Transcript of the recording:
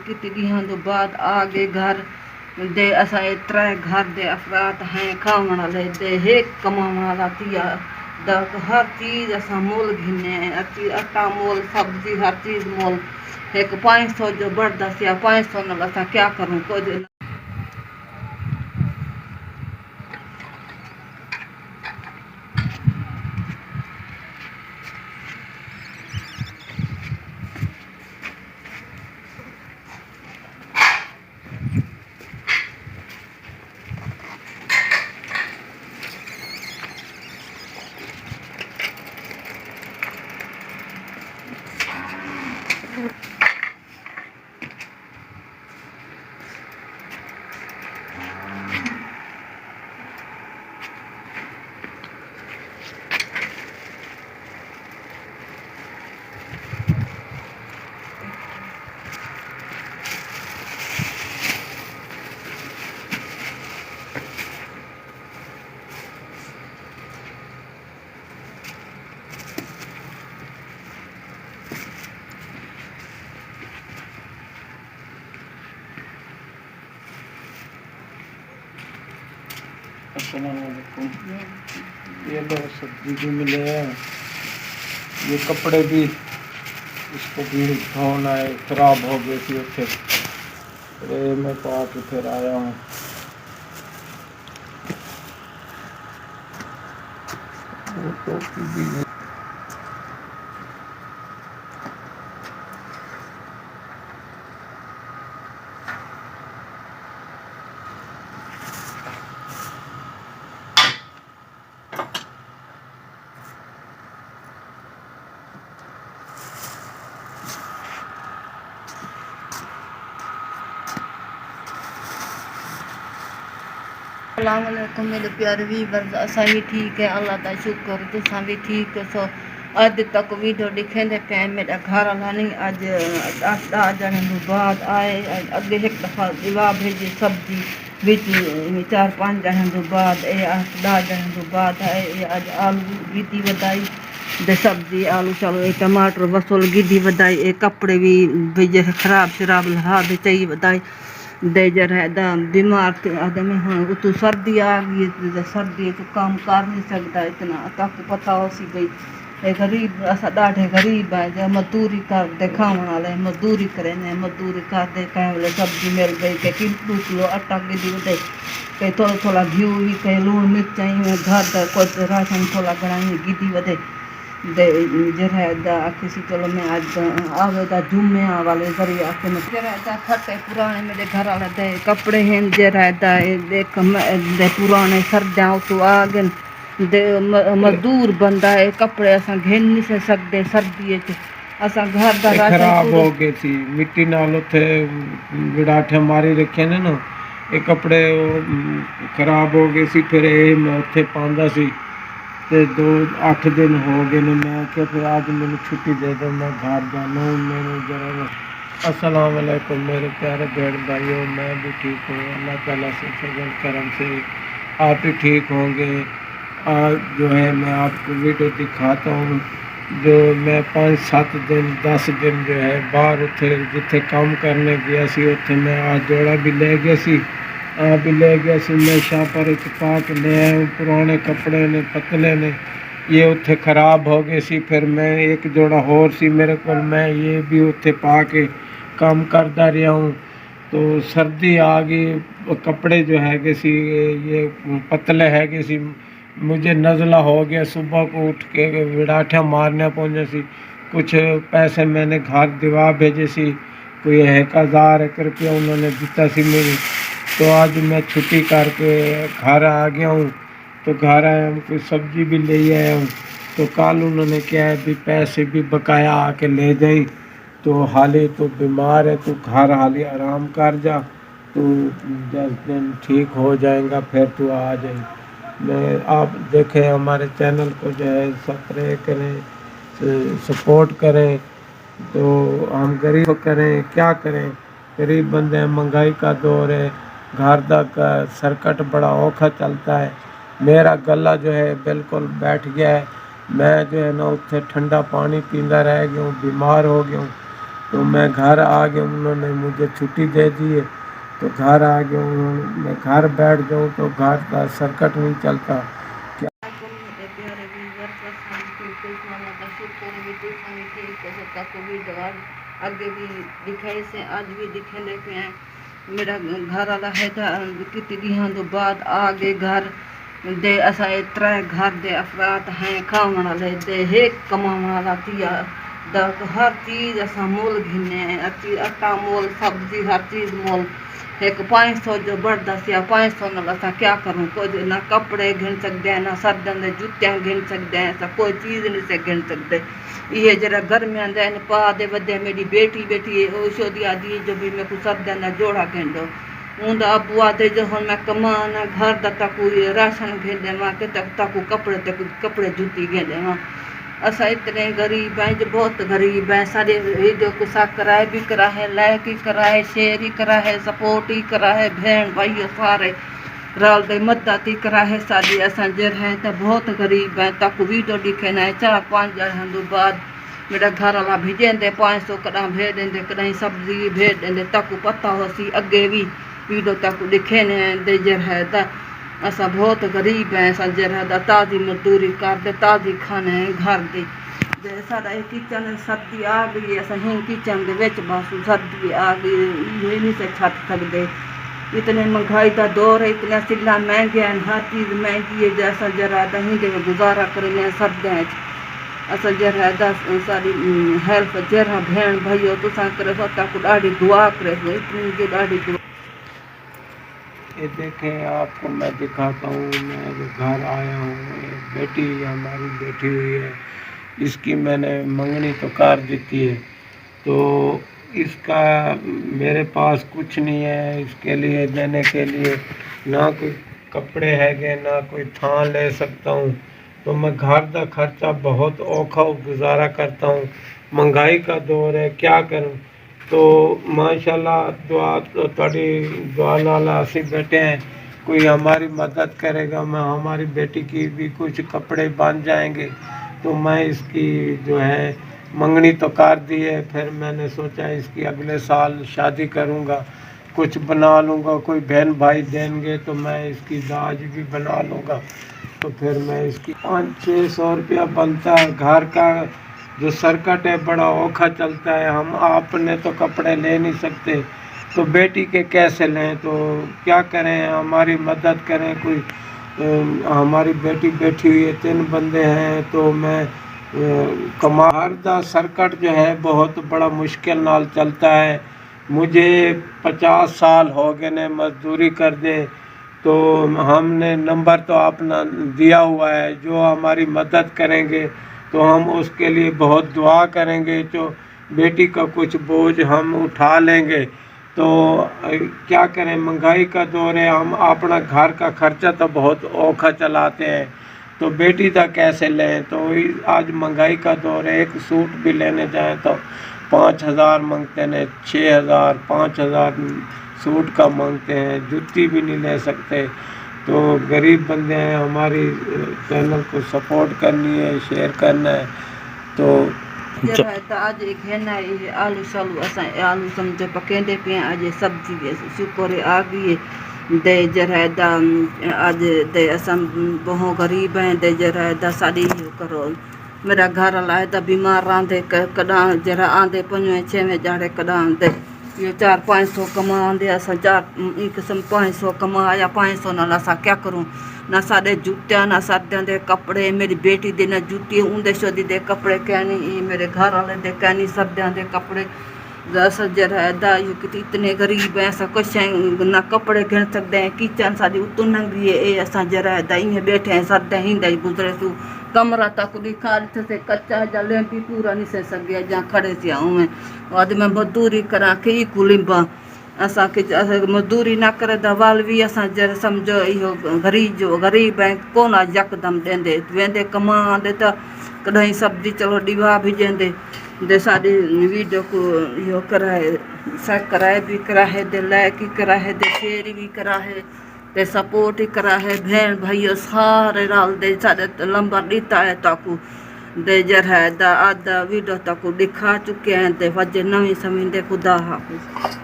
कितनी तो बाद आ गए घर दे असा त्रै घर दे अफराद हैं खावन वाले दे एक कमावन वाला तिया हर चीज असा मोल घिने आटा मोल सब्जी हर चीज मोल एक 500 जो बढ़दा सी 500 न असा क्या करूं कुछ अस्सलामुअलैकुम। ये लो सब्जी भी मिले हैं, ये कपड़े भी इसको भी धोना है, खराब हो गए थे उसे मैं पा के फिर आया हूँ। वो टोपी भी अस्सलाम वालेकुम मेरे प्यारे व्यूअर्स असा भी ठीक है अल्लाह का शुक्र तुसा भी ठीक है सो अज तक वीडियो दिखेंदे पे मेरा घर वाला नहीं अज 10 जने बाद आए अगे एक दफ़ा दिवा भेजी सब्जी बिच 4-5 जने बाद 10 जने बाद आए अज आलू गिदी वधाई दे सब्जी आलू चलो टमाटर बसोल गिदी वधाई कपड़े भी जैसे खराब शराब लहा दे चाहिए वधाई दे जरा बीमार आदमी हाँ उतू सर्दी आ गई सर्दी तो काम कर नहीं सकता इतना तक पता हो सी भाई गरीब असा ॾाढे गरीब है जो मजदूरी कर दे खावन वाले मजदूरी करे ने मजदूरी कर दे कहीं वाले सब्जी मिल गई के किलो आटा गिदी वधे कहीं थोड़ा थोड़ा घी भी कहीं लूण मिर्च घर का कुछ राशन थोड़ा घना गिदी वधे दे जरा किसी चलो मैं आज आवेदा जुम्मे वाले जरिए आके मैं जरा फटे पुराने मेरे घर वाले दे कपड़े हैं जरा देख दे पुराने सर्दियाँ तो आ गए दे मजदूर बंदा है कपड़े असा घेन नहीं से सकते सर्दी असा घर का राशन खराब हो गए थी मिट्टी नाल उथे विड़ाठे मारी रखे ने ना ये कपड़े खराब हो गए सी फिर मैं उथे पांदा सी ते 8 दिन हो गए ने मैं क्या फिर आज मैंने छुट्टी दे दो मैं घर जाना हूँ मेरे जरा। अस्सलाम वालेकुम मेरे प्यारे बहन भाइयों, मैं भी ठीक हूँ अल्लाह ताला से फजल करम से आप भी ठीक होंगे। आज जो है मैं आपको वीडियो दिखाता हूँ जो मैं 5-7 दिन 10 दिन जो है बाहर उथे जिथे काम करने गया सी उथे मैं आज जोड़ा भी ले गया सी भी ले गया सी मैं शापर इतफाक ले आया पुराने कपड़े ने पतले ने ये उत्थे ख़राब हो गए सी फिर मैं एक जोड़ा होर सी मेरे को मैं ये भी उत्थे पा के काम करता रहा हूँ। तो सर्दी आ गई कपड़े जो है कि सी ये पतले है कि सी मुझे नज़ला हो गया सुबह को उठ के विड़ाठा मारने पहुँचे सी कुछ पैसे मैंने घर दिवा भेजे सी कोई 1000 रुपया उन्होंने दिता सी मेरी। तो आज मैं छुट्टी करके घर आ गया हूँ तो घर आया हूँ कोई सब्जी भी ले आया हूँ तो कल उन्होंने क्या है भी पैसे भी बकाया आके ले जाई तो हाली तो बीमार है तो घर हाली आराम कर जा तो 10 दिन ठीक हो जाएगा फिर तो आ जाए। मैं आप देखें हमारे चैनल को जो है सब्सक्राइब करें सपोर्ट करें तो हम गरीब करें क्या करें गरीब बंदे हैं महंगाई का दौर है घर का सर्कट बड़ा औखा चलता है। मेरा गला जो है बिल्कुल बैठ गया है मैं जो है ना उत्थे ठंडा पानी पींदा रह गया हूँ बीमार हो गया हूँ तो मैं घर आ गया, उन्होंने मुझे छुट्टी दे दी है, तो घर आ गया मैं घर बैठ जाऊँ तो घर का सर्किट नहीं चलता। क्या मेरे प्यारे व्यूअर का शुक्र है ठीक है तक भी दवा आगे भी दिखाई से आज भी दिखे लेके हैं मेरा घर वाला है कितनी दिहां तो बाद आ गए घर दे असा त्रै घर दे अफराद हैं खाने वाले दे एक कमाने वाला थिया तो हर चीज़ असा मोल घिने हर चीज़ आटा मोल सब्जी हर चीज़ मोल एक 500 जो बढ़ता सी 500 नाल असा क्या करूँ कुछ ना कपड़े गिन सकते हैं ना सर्दियों के जुत्तियां गिन सकते हैं ऐसा कोई चीज़ नहीं से गिन सकते ये जरा गर्मियां दे पा दे वधे मेरी बेटी बेटी औषधि आदि जो भी मैं कुछ सर्दियों का जोड़ा गिन दो उनका अबू आते जो हम मैं कमाना घर का तकू राशन गिन देवा के तकू कपड़े जूती गिन देवा असा इतने गरीब हैं जो बहुत गरीब हैं सारे जो कुसा कराए भी करा है लायक ही करा है शेयर ही करा है सपोर्ट ही करा है भेण भाई सारे रल दे मदद ही करा है सारी असा जर है तो बहुत गरीब है तक वीडियो दिखे ना 4-5 ॼणनि बाद मेरा घर वाला भेजेंदे 500 कॾहिं भेज देंदे कॾहिं सब्जी भेज देंदे तक पता होसी अगे भी वीडियो तक दिखे ने जर है तो असा बहुत गरीब है असा जरा ताज़ी मजदूरी करते ताज़ी खाने घर दे साढ़ा किचन सर्दी आ गई असा ही किचन के बस सर्दी आ गई ये नहीं से छत सकते इतने महंगाई का दौर है इतने सिला महंगे हैं हर चीज़ महंगी है जैसा जरा दही दे गुजारा करें सर्दियों असा जरा सारी हेल्प जरा भेण भाइयों तुसा करे को ॾाढी दुआ करे इतनी जो ॾाढी दुआ। ये देखें आपको मैं दिखाता हूँ, मैं जो घर आया हूँ बेटी हमारी बैठी हुई है, इसकी मैंने मंगनी तो कर दी है, तो इसका मेरे पास कुछ नहीं है इसके लिए देने के लिए, ना कोई कपड़े हैगे ना कोई थान ले सकता हूँ, तो मैं घर का खर्चा बहुत औखा गुजारा करता हूँ। महंगाई का दौर है, क्या करूँ। तो माशाल्लाह दुआ तो थोड़ी दुआ नाल असी बैठे हैं, कोई हमारी मदद करेगा, मैं हमारी बेटी की भी कुछ कपड़े बन जाएंगे। तो मैं इसकी जो है मंगनी तो कर दी है, फिर मैंने सोचा इसकी अगले साल शादी करूँगा, कुछ बना लूँगा, कोई बहन भाई देंगे तो मैं इसकी दाज भी बना लूँगा। तो फिर मैं इसकी 500-600 रुपया बनता है। घर का जो सर्किट है बड़ा औखा चलता है, हम आपने तो कपड़े ले नहीं सकते, तो बेटी के कैसे लें। तो क्या करें, हमारी मदद करें कोई। हमारी बेटी बैठी हुई है, 3 बंदे हैं, तो मैं कमार दा सर्किट जो है बहुत बड़ा मुश्किल नाल चलता है। मुझे 50 साल हो गए ने मजदूरी कर दे, तो हमने नंबर तो अपना दिया हुआ है, जो हमारी मदद करेंगे तो हम उसके लिए बहुत दुआ करेंगे, तो बेटी का कुछ बोझ हम उठा लेंगे। तो क्या करें, महंगाई का दौर है, हम अपना घर का खर्चा तो बहुत औखा चलाते हैं, तो बेटी का कैसे लें। तो आज महंगाई का दौर है, एक सूट भी लेने जाएं तो 5000 मांगते हैं, 6000 5000 सूट का मांगते हैं, जूती भी नहीं ले सकते। तो गरीब बंदे हैं, हमारी चैनल को सपोर्ट करनी है, शेयर करना है। तो आज एक है ना ये आलू शालू असा आलू समझो पकेंदे पे आज सब्जी शुक्र आ गई दे जरा आज दे असम बहुत गरीब हैं दे जरा साड़ी करो मेरा घर वाला है बीमार आंदे कदा जरा आंदे 5-6 जाड़े कदा आंदे ये 400-500 कमा आंदे असा 500 कमा या 500 नाल असा क्या करूं ना साढ़े जूत्या ना सर्दियों के कपड़े मेरी बेटी दे ना जूती उंदे शोदी दे कपड़े कहनी मेरे घर वाले दे कहनी सर्दियों के कपड़े जरा इतने गरीब हैं ऐसा कुछ ना कपड़े गिन सकते हैं किचन साड़ी उतू नंगी है असा जरा इं बैठे हैं सर्दियाँ हिंदा गुजरे सू कमरा तक दिखा से कच्चा जा लेंपी पूरा नहीं से सके जहाँ खड़े से आऊँ मैं आज मैं मजदूरी करा के कुलिम्बा असा मजदूरी ना करे दवाल भी असा जरा समझो इहो गरीब है कौन यकदम देंदे वेंदे कमा आंदे तो कहीं सब्जी चलो डिवा भिजेंदे दे साड़ी वीडियो को यो कराए सब कराए भी करा है दे लायक ही करा है दे शेयर भी करा है दे सपोर्ट ही करा है भेण भाइयों सारे राल दे सारे लंबा दीता है ताकू दे जरहद आधा वीडियो तक दिखा चुके हैं ते वजे नवी समीं दे खुदा हाफिज़।